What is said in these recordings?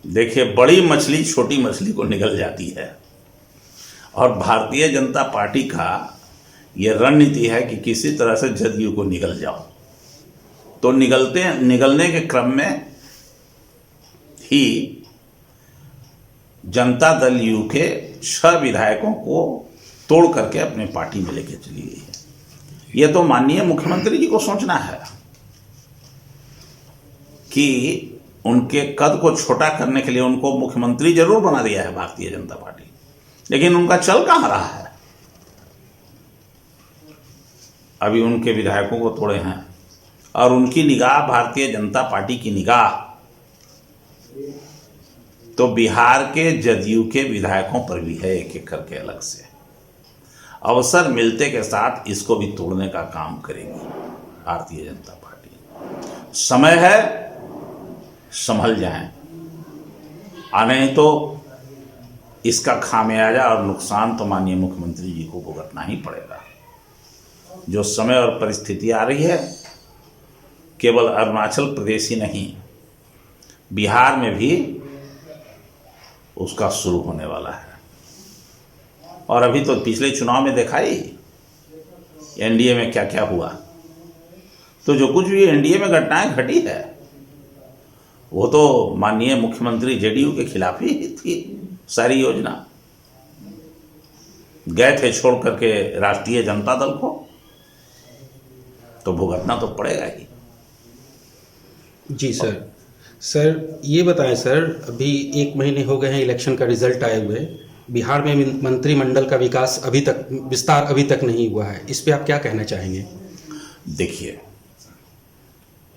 देखिए, बड़ी मछली छोटी मछली को निगल जाती है और भारतीय जनता पार्टी का ये रणनीति है कि किसी तरह से जदयू को निगल जाओ। तो निगलने के क्रम में ही जनता दल यू के 6 विधायकों को तोड़ करके अपने पार्टी में लेके चली गई है। ये तो माननीय मुख्यमंत्री जी को सोचना है कि उनके कद को छोटा करने के लिए उनको मुख्यमंत्री जरूर बना दिया है भारतीय जनता पार्टी, लेकिन उनका चल कहां रहा है। अभी उनके विधायकों को तोड़े हैं और उनकी निगाह भारतीय जनता पार्टी की निगाह तो बिहार के जदयू के विधायकों पर भी है, एक एक करके अलग से। अवसर मिलते के साथ इसको भी तोड़ने का काम करेगी भारतीय जनता पार्टी। समय है, संभल जाएं, नहीं तो इसका खामियाजा और नुकसान तो माननीय मुख्यमंत्री जी को भुगतना ही पड़ेगा। जो समय और परिस्थिति आ रही है, केवल अरुणाचल प्रदेश ही नहीं, बिहार में भी उसका शुरू होने वाला है। और अभी तो पिछले चुनाव में देखा ही एनडीए में क्या क्या हुआ। तो जो कुछ भी एनडीए में घटनाएं घटी है वो तो माननीय मुख्यमंत्री जेडीयू के खिलाफ ही थी। सारी योजना गए थे छोड़ करके राष्ट्रीय जनता दल को, तो भुगतना तो पड़ेगा ही। जी सर ये बताएं सर, अभी 1 महीने हो गए हैं इलेक्शन का रिजल्ट आए हुए, बिहार में मंत्रिमंडल का विस्तार अभी तक नहीं हुआ है, इस पे आप क्या कहना चाहेंगे? देखिए,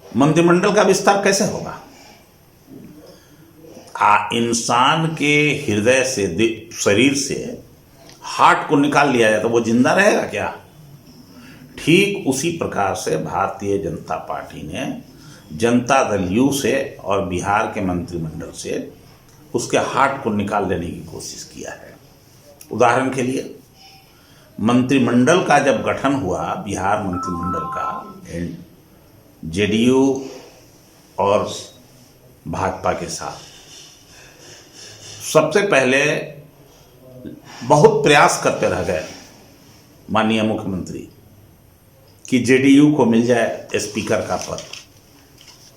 मंत्रिमंडल का विस्तार कैसे होगा? इंसान के हृदय से, शरीर से हार्ट को निकाल लिया जाए तो वो जिंदा रहेगा क्या? ठीक उसी प्रकार से भारतीय जनता पार्टी ने जनता दल यू से और बिहार के मंत्रिमंडल से उसके हार्ट को निकाल लेने की कोशिश किया है। उदाहरण के लिए, मंत्रिमंडल का जब गठन हुआ, बिहार मंत्रिमंडल का जेडीयू और भाजपा के साथ, सबसे पहले बहुत प्रयास करते रह गए माननीय मुख्यमंत्री कि जेडीयू को मिल जाए स्पीकर का पद।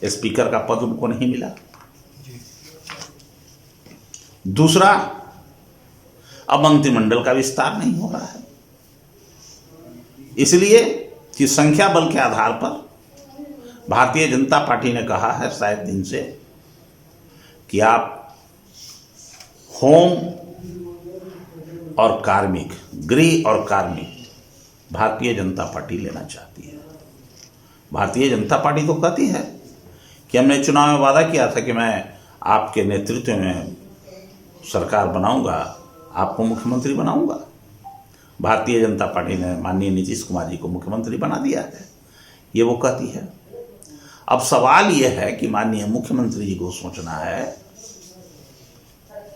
स्पीकर का पद उनको नहीं मिला। दूसरा, अब मंत्रिमंडल का विस्तार नहीं हो रहा है, इसलिए कि संख्या बल के आधार पर भारतीय जनता पार्टी ने कहा है शायद दिन से कि आप होम और कार्मिक, गृह और कार्मिक भारतीय जनता पार्टी लेना चाहती है। भारतीय जनता पार्टी तो कहती है कि हमने चुनाव में वादा किया था कि मैं आपके नेतृत्व में सरकार बनाऊंगा, आपको मुख्यमंत्री बनाऊंगा। भारतीय जनता पार्टी ने माननीय नीतीश कुमार जी को मुख्यमंत्री बना दिया है, ये वो कहती है। अब सवाल ये है कि माननीय मुख्यमंत्री जी को सोचना है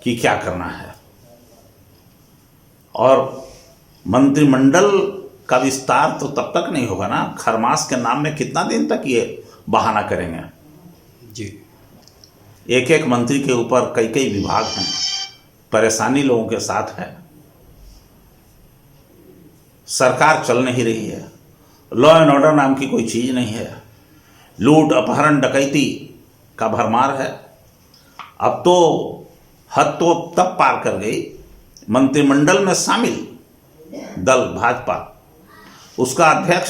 कि क्या करना है। और मंत्रिमंडल का विस्तार तो तब तक नहीं होगा ना, खरमास के नाम में कितना दिन तक ये बहाना करेंगे? जी, एक एक मंत्री के ऊपर कई कई विभाग हैं, परेशानी लोगों के साथ है, सरकार चल नहीं रही है, लॉ एंड ऑर्डर नाम की कोई चीज नहीं है, लूट अपहरण डकैती का भरमार है। अब तो हद तो तब पार कर गई, मंत्रिमंडल में शामिल दल भाजपा, उसका अध्यक्ष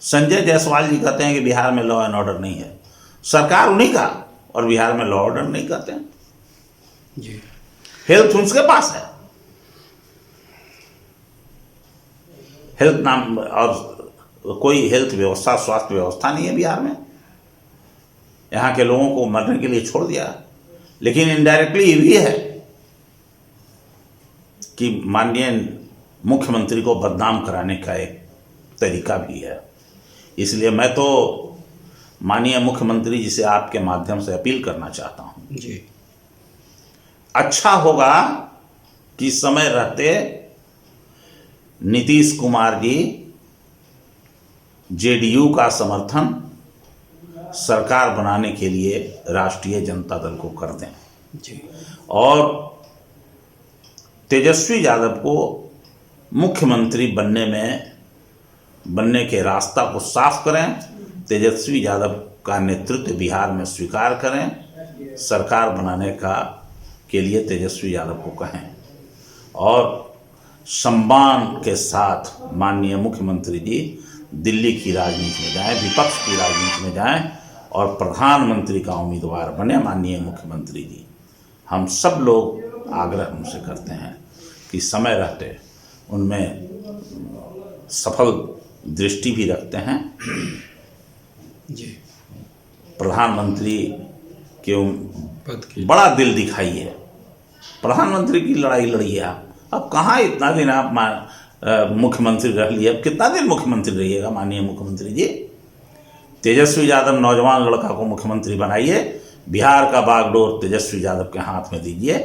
संजय जायसवाल जी कहते हैं कि बिहार में लॉ एंड ऑर्डर नहीं है। सरकार उन्हीं का, और बिहार में लॉ ऑर्डर नहीं कहते हैं। जी, हेल्थ उनके पास है, हेल्थ नाम और कोई हेल्थ व्यवस्था, स्वास्थ्य व्यवस्था नहीं है बिहार में। यहाँ के लोगों को मरने के लिए छोड़ दिया। लेकिन इनडायरेक्टली ये भी है कि माननीय मुख्यमंत्री को बदनाम कराने का एक तरीका भी है। इसलिए मैं तो माननीय मुख्यमंत्री जी से आपके माध्यम से अपील करना चाहता हूं जी, अच्छा होगा कि समय रहते नीतीश कुमार जी जेडीयू का समर्थन सरकार बनाने के लिए राष्ट्रीय जनता दल को कर दें जी और तेजस्वी यादव को मुख्यमंत्री बनने के रास्ता को साफ करें, तेजस्वी यादव का नेतृत्व बिहार में स्वीकार करें, सरकार बनाने के लिए तेजस्वी यादव को कहें और सम्मान के साथ माननीय मुख्यमंत्री जी दिल्ली की राजनीति में जाएं, विपक्ष की राजनीति में जाएं और प्रधानमंत्री का उम्मीदवार बने माननीय मुख्यमंत्री जी। हम सब लोग आग्रह उनसे करते हैं कि समय रहते उनमें सफल दृष्टि भी रखते हैं। जी प्रधानमंत्री के पद की बड़ा दिल दिखाइए, प्रधानमंत्री की लड़ाई लड़िए। आप अब कहाँ इतना दिन आप मुख्यमंत्री रह लिए, अब कितना दिन मुख्यमंत्री रहिएगा माननीय मुख्यमंत्री जी? तेजस्वी यादव नौजवान लड़का को मुख्यमंत्री बनाइए, बिहार का बागडोर तेजस्वी यादव के हाथ में दीजिए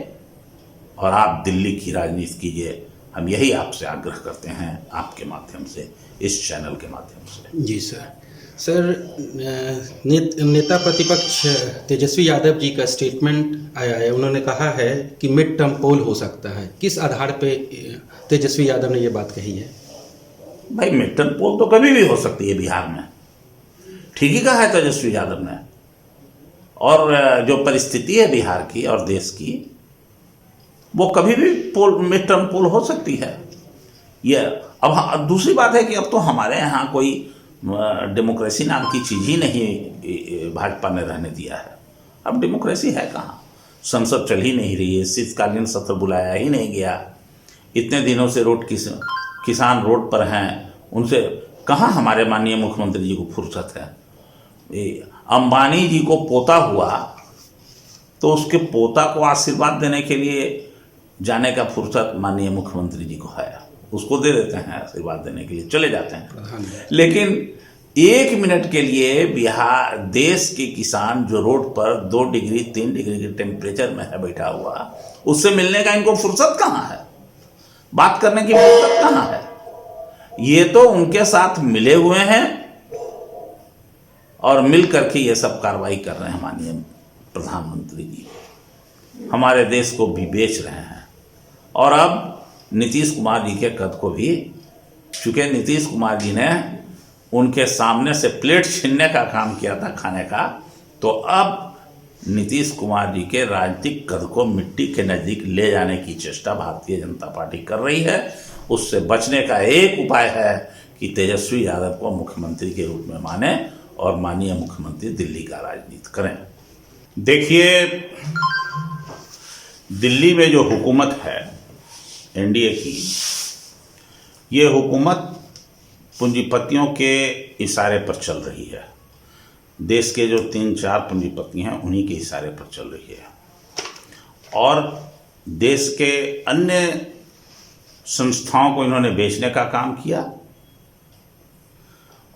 और आप दिल्ली की राजनीति कीजिए। हम यही आपसे आग्रह करते हैं आपके माध्यम से, इस चैनल के माध्यम से। जी सर, नेता प्रतिपक्ष तेजस्वी यादव जी का स्टेटमेंट आया है, उन्होंने कहा है कि मिड टर्म पोल हो सकता है। किस आधार पे तेजस्वी यादव ने ये बात कही है? भाई मिड टर्म पोल तो कभी भी हो सकती है बिहार में, ठीक ही कहा है तेजस्वी यादव ने। और जो परिस्थिति है बिहार की और देश की, वो कभी भी मिड टर्म पोल हो सकती है। ये अब दूसरी बात है कि अब तो हमारे यहाँ कोई डेमोक्रेसी नाम की चीज़ ही नहीं भाजपा ने रहने दिया है। अब डेमोक्रेसी है कहाँ, संसद चल ही नहीं रही है, शीतकालीन सत्र बुलाया ही नहीं गया, इतने दिनों से किसान रोड पर हैं, उनसे कहाँ हमारे माननीय मुख्यमंत्री जी को फुर्सत है। अंबानी जी को पोता हुआ तो उसके पोता को आशीर्वाद देने के लिए जाने का फुर्सत माननीय मुख्यमंत्री जी को है, उसको दे देते हैं आशीर्वाद देने के लिए, चले जाते हैं। लेकिन 1 मिनट के लिए बिहार देश के किसान जो रोड पर 2 डिग्री 3 डिग्री के टेम्परेचर में है बैठा हुआ, उससे मिलने का इनको फुर्सत कहाँ है, बात करने की फुर्सत कहाँ है? ये तो उनके साथ मिले हुए हैं और मिल करके ये सब कार्रवाई कर रहे हैं। माननीय प्रधानमंत्री जी हमारे देश को भी बेच रहे हैं और अब नीतीश कुमार जी के कद को भी, चूंकि नीतीश कुमार जी ने उनके सामने से प्लेट छीनने का काम किया था खाने का, तो अब नीतीश कुमार जी के राजनीतिक कद को मिट्टी के नज़दीक ले जाने की चेष्टा भारतीय जनता पार्टी कर रही है। उससे बचने का एक उपाय है कि तेजस्वी यादव को मुख्यमंत्री के रूप में माने और माननीय मुख्यमंत्री दिल्ली का राजनीति करें। देखिए, दिल्ली में जो हुकूमत है एनडीए की, ये हुकूमत पूंजीपतियों के इशारे पर चल रही है। देश के जो 3-4 पूंजीपति हैं उन्हीं के इशारे पर चल रही है और देश के अन्य संस्थाओं को इन्होंने बेचने का काम किया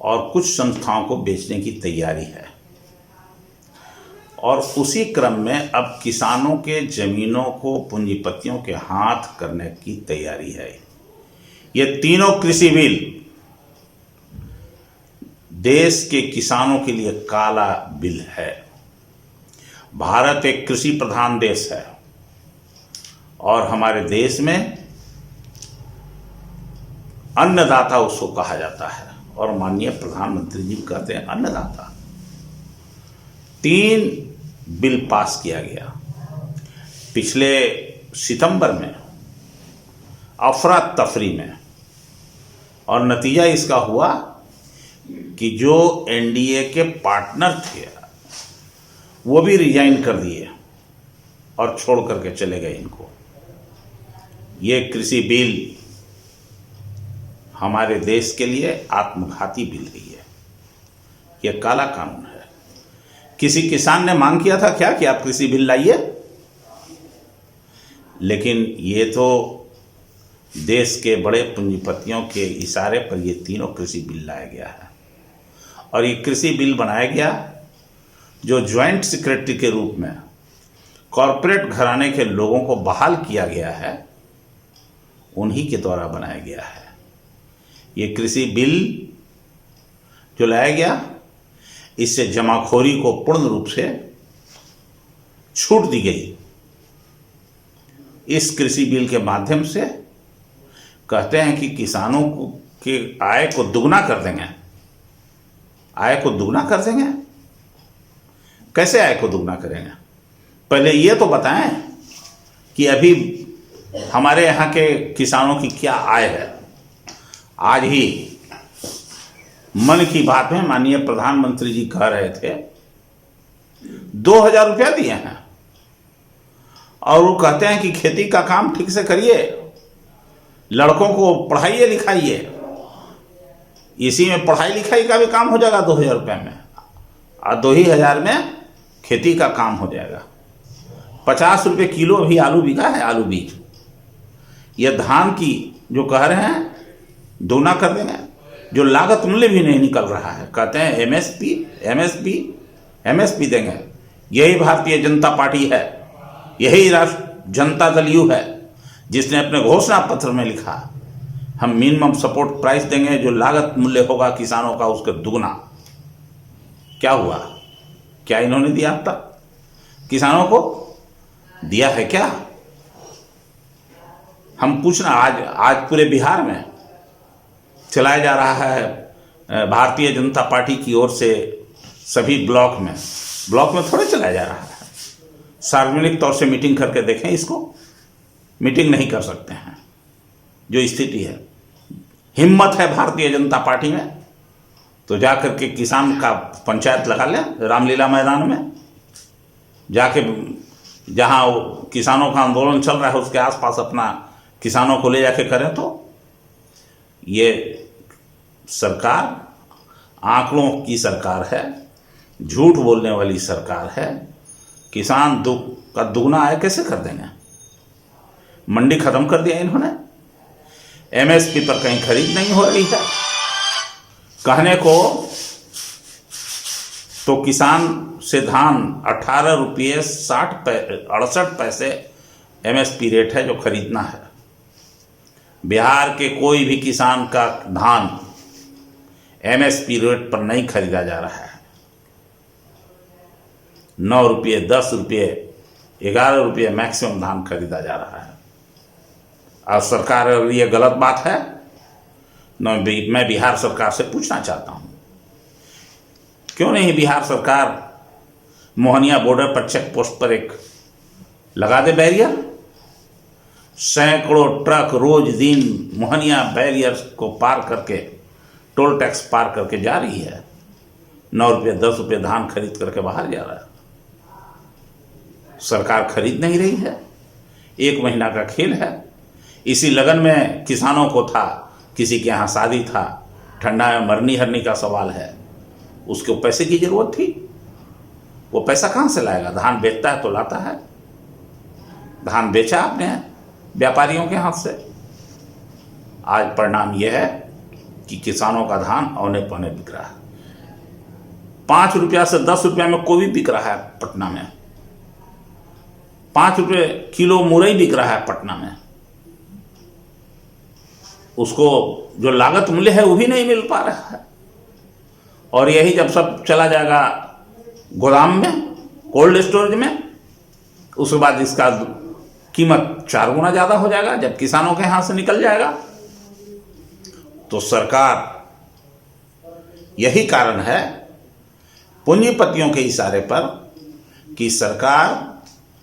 और कुछ संस्थाओं को बेचने की तैयारी है। और उसी क्रम में अब किसानों के जमीनों को पूंजीपतियों के हाथ करने की तैयारी है। ये तीनों कृषि बिल देश के किसानों के लिए काला बिल है। भारत एक कृषि प्रधान देश है और हमारे देश में अन्नदाता उसको कहा जाता है और माननीय प्रधानमंत्री जी कहते हैं अन्नदाता। 3 बिल पास किया गया पिछले सितंबर में अफरा तफरी में और नतीजा इसका हुआ कि जो एनडीए के पार्टनर थे वो भी रिजाइन कर दिए और छोड़ करके चले गए इनको। ये कृषि बिल हमारे देश के लिए आत्मघाती बिल है। ये काला कानून है। किसी किसान ने मांग किया था क्या कि आप कृषि बिल लाइए, लेकिन ये तो देश के बड़े पूंजीपतियों के इशारे पर ये तीनों कृषि बिल लाया गया है और ये कृषि बिल बनाया गया जो ज्वाइंट सेक्रेटरी के रूप में कॉरपोरेट घराने के लोगों को बहाल किया गया है, उन्हीं के द्वारा बनाया गया है। ये कृषि बिल जो लाया गया, इससे जमाखोरी को पूर्ण रूप से छूट दी गई। इस कृषि बिल के माध्यम से कहते हैं कि किसानों को के आय को दुगना कर देंगे। आय को दुगना कर देंगे? कैसे आय को दुगना करेंगे? पहले ये तो बताएं कि अभी हमारे यहाँ के किसानों की क्या आय है। आज ही मन की बात में माननीय प्रधानमंत्री जी कह रहे थे 2,000 रुपया दिए हैं, और वो कहते हैं कि खेती का काम ठीक से करिए, लड़कों को पढ़ाइए लिखाइए। इसी में पढ़ाई लिखाई का भी काम हो जाएगा 2,000 रुपये में, और 2,000 में खेती का काम हो जाएगा। 50 रुपये किलो अभी आलू बिका है, आलू बीज। ये धान की जो कह रहे हैं दोगुना कर देंगे, जो लागत मूल्य भी नहीं निकल रहा है। कहते हैं एमएसपी देंगे। यही भारतीय जनता पार्टी है, यही राष्ट्र जनता दल यू है जिसने अपने घोषणा पत्र में लिखा हम मिनिमम सपोर्ट प्राइस देंगे, जो लागत मूल्य होगा किसानों का उसके दुगना। क्या हुआ? क्या इन्होंने दिया अब तक किसानों को? दिया है क्या? हम पूछना, आज पूरे बिहार में चलाया जा रहा है भारतीय जनता पार्टी की ओर से सभी ब्लॉक में थोड़े चलाया जा रहा है। सार्वजनिक तौर से मीटिंग करके देखें इसको। मीटिंग नहीं कर सकते हैं। जो स्थिति है, हिम्मत है भारतीय जनता पार्टी में तो जाकर के किसान का पंचायत लगा लें रामलीला मैदान में जाके, जहां किसानों का आंदोलन चल रहा है उसके आसपास अपना किसानों को ले जाके करें। तो ये सरकार आंकड़ों की सरकार है, झूठ बोलने वाली सरकार है। किसान का दुगना आय कैसे कर देंगे? मंडी खत्म कर दिया इन्होंने। एमएसपी पर कहीं खरीद नहीं हो रही है। कहने को तो किसान से धान 18 रुपये 68 पैसे एमएसपी रेट है जो खरीदना है। बिहार के कोई भी किसान का धान एमएसपी रेट पर नहीं खरीदा जा रहा है। 9 रुपये 10 रुपये 11 रुपये मैक्सिमम धान खरीदा जा रहा है। और सरकार, अगर ये गलत बात है मैं बिहार सरकार से पूछना चाहता हूं, क्यों नहीं बिहार सरकार मोहनिया बॉर्डर पर चेक पोस्ट पर एक लगा दे बैरियर। सैकड़ों ट्रक रोज दिन मोहनिया बैरियर को पार करके, टोल टैक्स पार करके जा रही है। 9 रुपये 10 रुपये धान खरीद करके बाहर जा रहा है। सरकार खरीद नहीं रही है। 1 महीना का खेल है। इसी लगन में किसानों को था, किसी के यहाँ शादी था, ठंडा में मरनी हरनी का सवाल है, उसको पैसे की जरूरत थी। वो पैसा कहाँ से लाएगा? धान बेचता है तो लाता है। धान बेचा आपने व्यापारियों के हाथ से। आज परिणाम यह है कि किसानों का धान औने पौने बिक रहा है। 5 रुपया से 10 रुपया में कोई भी बिक रहा है पटना में। 5 रुपये किलो मुरई बिक रहा है पटना में। उसको जो लागत मूल्य है वो भी नहीं मिल पा रहा है। और यही जब सब चला जाएगा गोदाम में, कोल्ड स्टोरेज में, उसके बाद इसका कीमत 4 गुना ज़्यादा हो जाएगा जब किसानों के हाथ से निकल जाएगा। तो सरकार, यही कारण है पूंजीपतियों के इशारे पर कि सरकार,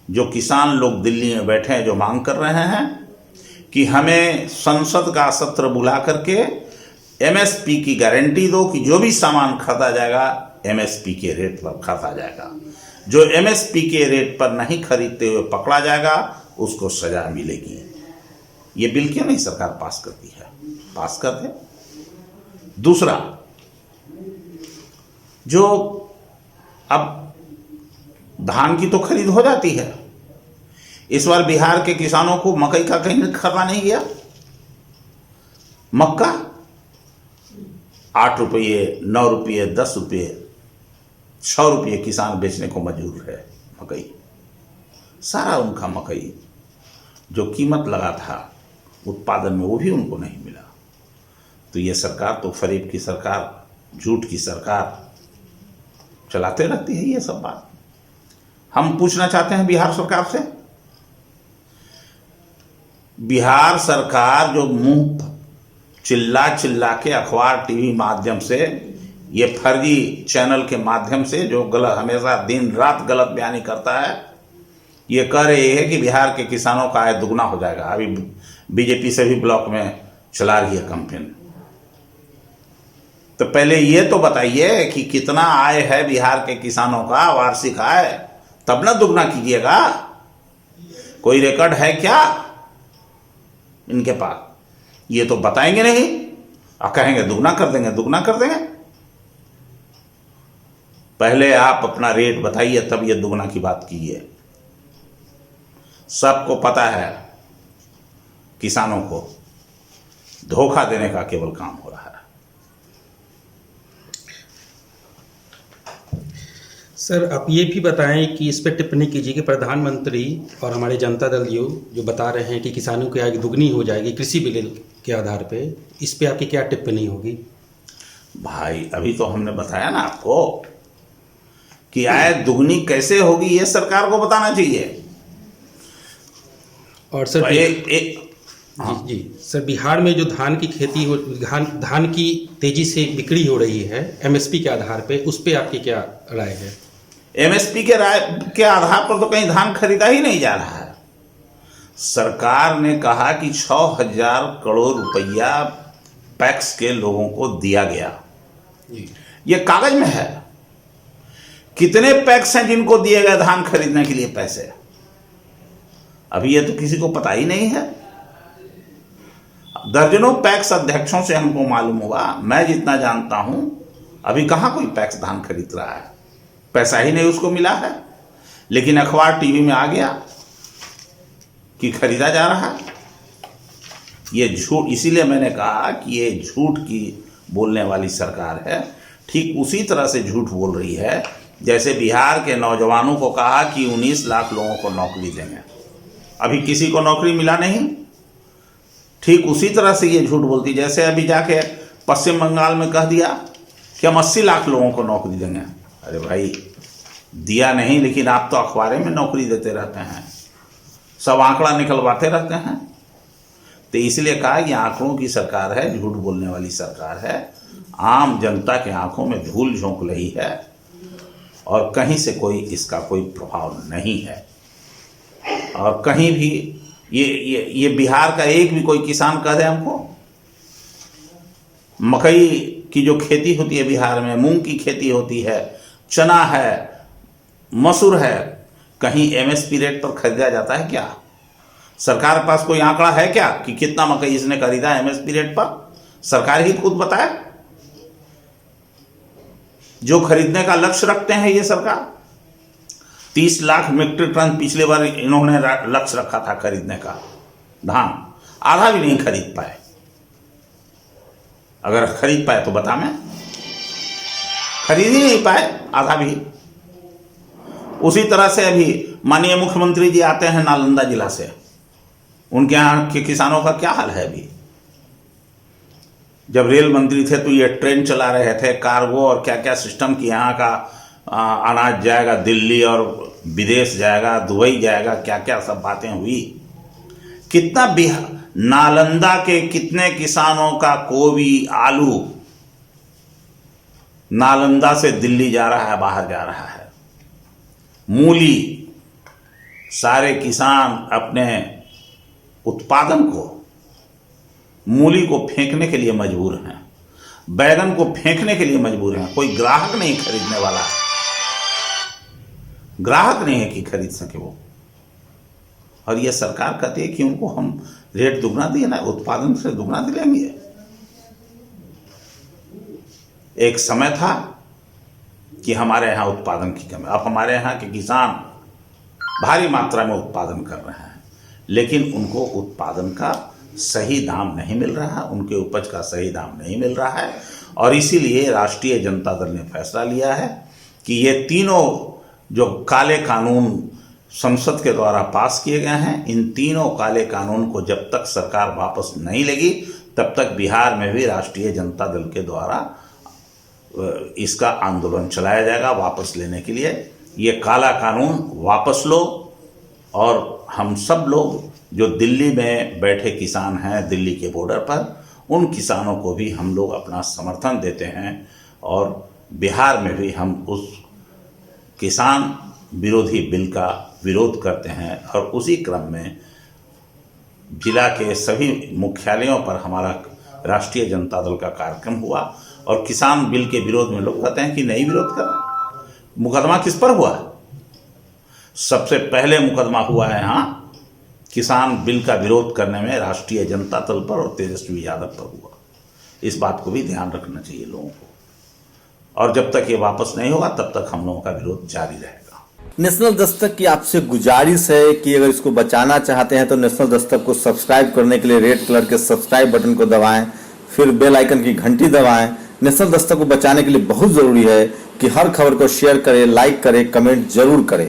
जो किसान लोग दिल्ली में बैठे हैं जो मांग कर रहे हैं कि हमें संसद का सत्र बुला करके एमएसपी की गारंटी दो कि जो भी सामान खरीदा जाएगा एमएसपी के रेट पर खरीदा जाएगा। जो एमएसपी के रेट पर नहीं खरीदते हुए पकड़ा जाएगा उसको सजा मिलेगी। ये बिल क्यों नहीं सरकार पास करती है? पास कर दे। दूसरा, जो अब धान की तो खरीद हो जाती है, इस बार बिहार के किसानों को मकई का कहीं खरीदा नहीं गया। मक्का 8 रुपये 9 रुपये 10 रुपये 6 रुपये किसान बेचने को मजबूर है। मकई, सारा उनका मकई जो कीमत लगा था उत्पादन में वो भी उनको नहीं मिला। तो ये सरकार तो फरेब की सरकार, झूठ की सरकार, चलाते रहती है ये सब बात। हम पूछना चाहते हैं बिहार सरकार से, बिहार सरकार जो मुंह चिल्ला चिल्ला के अखबार टीवी माध्यम से, ये फर्जी चैनल के माध्यम से जो गलत, हमेशा दिन रात गलत बयानी करता है, ये कह रही है कि बिहार के किसानों का आय दुगना हो जाएगा। अभी बीजेपी से भी ब्लॉक में चला रही है कैंपेन। तो पहले ये तो बताइए कि कितना आय है बिहार के किसानों का वार्षिक आय, तब ना दुगना कीजिएगा। कोई रिकॉर्ड है क्या इनके पास? ये तो बताएंगे नहीं और कहेंगे दुगना कर देंगे, दुगना कर देंगे। पहले आप अपना रेट बताइए, तब ये दुगना की बात कीजिए। सबको पता है किसानों को धोखा देने का केवल काम हो रहा है। सर, आप ये भी बताएं कि इस पर टिप्पणी कीजिए कि प्रधानमंत्री और हमारे जनता दल जो बता रहे हैं कि किसानों की आय दुगनी हो जाएगी कृषि बिल के आधार पे, इस पे आपकी क्या टिप्पणी होगी? भाई अभी तो हमने बताया ना आपको कि आय दुगनी कैसे होगी, ये सरकार को बताना चाहिए। और सर हाँ। जी सर, बिहार में जो धान की खेती हो, धान की तेजी से बिक्री हो रही है एमएसपी के आधार पे, उस पे आपकी क्या राय है? एमएसपी के राय के आधार पर तो कहीं धान खरीदा ही नहीं जा रहा है। सरकार ने कहा कि 6,000 करोड़ रुपया पैक्स के लोगों को दिया गया। ये कागज में है। कितने पैक्स हैं जिनको दिए गए धान खरीदने के लिए पैसे? अभी ये तो किसी को पता ही नहीं है। दर्जनों पैक्स अध्यक्षों से हमको मालूम हुआ, मैं जितना जानता हूं अभी कहां कोई पैक्स धान खरीद रहा है, पैसा ही नहीं उसको मिला है। लेकिन अखबार टीवी में आ गया कि खरीदा जा रहा है। ये झूठ, इसीलिए मैंने कहा कि ये झूठ की बोलने वाली सरकार है। ठीक उसी तरह से झूठ बोल रही है जैसे बिहार के नौजवानों को कहा कि 19 लाख लोगों को नौकरी देंगे, अभी किसी को नौकरी मिला नहीं। ठीक उसी तरह से ये झूठ बोलती, जैसे अभी जाके पश्चिम बंगाल में कह दिया कि हम 80 लाख लोगों को नौकरी देंगे। अरे भाई, दिया नहीं, लेकिन आप तो अखबारें में नौकरी देते रहते हैं, सब आंकड़ा निकलवाते रहते हैं। तो इसलिए कहा ये आंकड़ों की सरकार है, झूठ बोलने वाली सरकार है। आम जनता के आंखों में धूल झोंक रही है और कहीं से कोई इसका कोई प्रभाव नहीं है। और कहीं भी ये बिहार का एक भी कोई किसान कह दे हमको, मकई की जो खेती होती है बिहार में, मूंग की खेती होती है, चना है, मसूर है, कहीं एमएसपी रेट पर खरीदा जाता है क्या? सरकार के पास कोई आंकड़ा है क्या कि कितना मकई इसने खरीदा एमएसपी रेट पर? सरकार ही खुद बताए। जो खरीदने का लक्ष्य रखते हैं ये सरकार, 30 लाख मीट्रिक टन पिछले बार इन्होंने लक्ष्य रखा था खरीदने का धान, आधा भी नहीं खरीद पाए। अगर खरीद पाए तो बता, मैं खरीद ही नहीं पाए आधा भी। उसी तरह से अभी माननीय मुख्यमंत्री जी आते हैं नालंदा जिला से, उनके यहाँ के किसानों का क्या हाल है? अभी जब रेल मंत्री थे तो ये ट्रेन चला रहे थे, कार्गो और क्या क्या सिस्टम की, यहाँ का अनाज जाएगा दिल्ली और विदेश जाएगा, दुबई जाएगा, क्या क्या सब बातें हुई। कितना नालंदा के कितने किसानों का गोभी, आलू नालंदा से दिल्ली जा रहा है, बाहर जा रहा है। मूली, सारे किसान अपने उत्पादन को, मूली को फेंकने के लिए मजबूर हैं, बैगन को फेंकने के लिए मजबूर हैं। कोई ग्राहक नहीं खरीदने वाला, ग्राहक नहीं है कि खरीद सके वो। और ये सरकार कहती है कि उनको हम रेट दुगना दिए ना, उत्पादन से दुगना दिलाएंगे। एक समय था कि हमारे यहाँ उत्पादन की कमी, अब हमारे यहाँ के किसान भारी मात्रा में उत्पादन कर रहे हैं, लेकिन उनको उत्पादन का सही दाम नहीं मिल रहा, उनके उपज का सही दाम नहीं मिल रहा है। और इसीलिए राष्ट्रीय जनता दल ने फैसला लिया है कि ये तीनों जो काले कानून संसद के द्वारा पास किए गए हैं, इन तीनों काले कानून को जब तक सरकार वापस नहीं लेगी तब तक बिहार में भी राष्ट्रीय जनता दल के द्वारा इसका आंदोलन चलाया जाएगा वापस लेने के लिए। ये काला कानून वापस लो, और हम सब लोग जो दिल्ली में बैठे किसान हैं दिल्ली के बॉर्डर पर, उन किसानों को भी हम लोग अपना समर्थन देते हैं, और बिहार में भी हम उस किसान विरोधी बिल का विरोध करते हैं। और उसी क्रम में जिला के सभी मुख्यालयों पर हमारा राष्ट्रीय जनता दल का कार्यक्रम हुआ, और किसान बिल के विरोध में लोग कहते हैं कि नहीं विरोध करना। मुकदमा किस पर हुआ? सबसे पहले मुकदमा हुआ है यहाँ किसान बिल का विरोध करने में राष्ट्रीय जनता दल पर और तेजस्वी यादव पर हुआ। इस बात को भी ध्यान रखना चाहिए लोगों को, और जब तक ये वापस नहीं होगा तब तक हम लोगों का विरोध जारी रहेगा। नेशनल दस्तक की आपसे गुजारिश है कि अगर इसको बचाना चाहते हैं तो नेशनल दस्तक को सब्सक्राइब करने के लिए रेड कलर के सब्सक्राइब बटन को दबाएं, फिर बेल आइकन की घंटी दबाएं। नेशनल दस्तक को बचाने के लिए बहुत जरूरी है कि हर खबर को शेयर करें, लाइक करें, कमेंट जरूर करें।